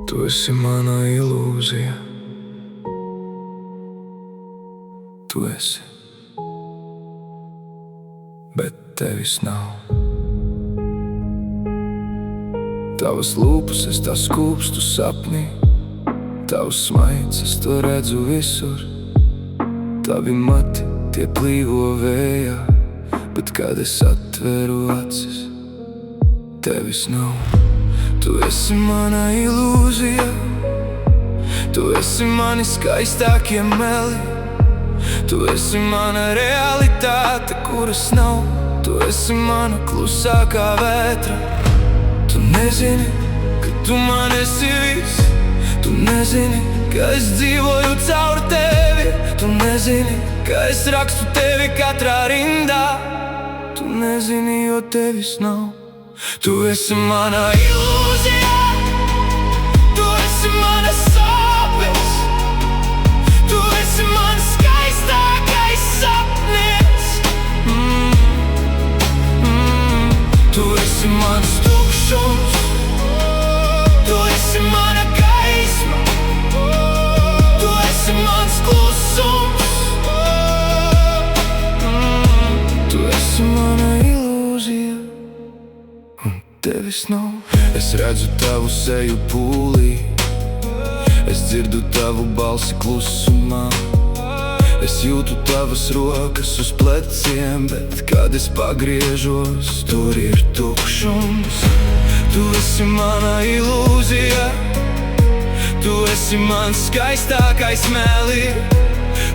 Tu esi mana ilūzija. Tu esi, bet tevis nav. Tavas lūpas es tā skūpstu sapnī, tavs smaids es to redzu visur. Tavi mati tie plīvo vējā, bet kad es atveru acis, tevis nav. Tu esi mana ilūzija, tu esi mani skaistākie meli. Tu esi mana realitāte, kuras nav. Tu esi mana klusākā vētra. Tu nezini, ka tu man esi viss. Tu nezini, ka es dzīvoju caur tevi. Tu nezini, ka es rakstu tevi katrā rindā. Tu nezini, jo tevis nav. Tu esi mana ilūzija, tu esi mana sāpes, tu esi mans skaistākais sapnis. Tu esi mans tukšums, tu esi mana gaisma, tu esi mans klusums. Tu esi mana ilūzija, un tevis nav. Es redzu tavu seju pūlī, es dzirdu tavu balsi klusumā. Es jūtu tavas rokas uz pleciem, bet kad es pagriežos, tur ir tukšums. Tu esi mana ilūzija, tu esi mans skaistākais meli.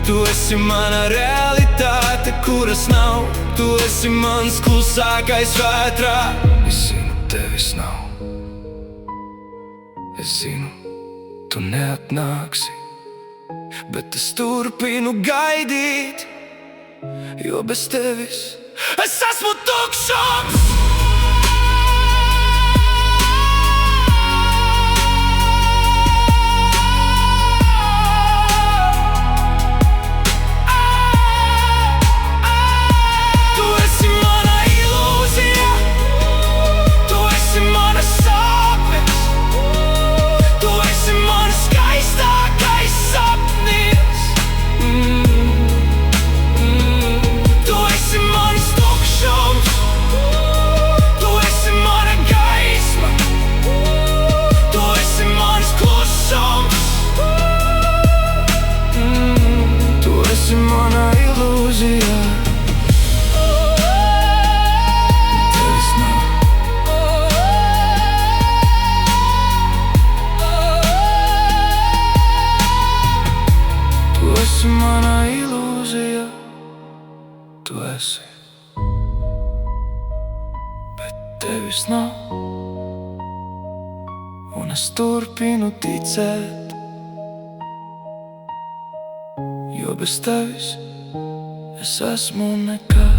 Tu esi mana realitāte, kuras nav. Tu esi mans klusākais vētrā. Es zinu, tevis nav. Es zinu, tu neatnāksi, bet es turpinu gaidīt, jo bez tevis es esmu tukšums. Tu esi mana ilūzija, tu esi, bet tevis nav. Un es turpinu ticēt, jo bez tevis es esmu nekas.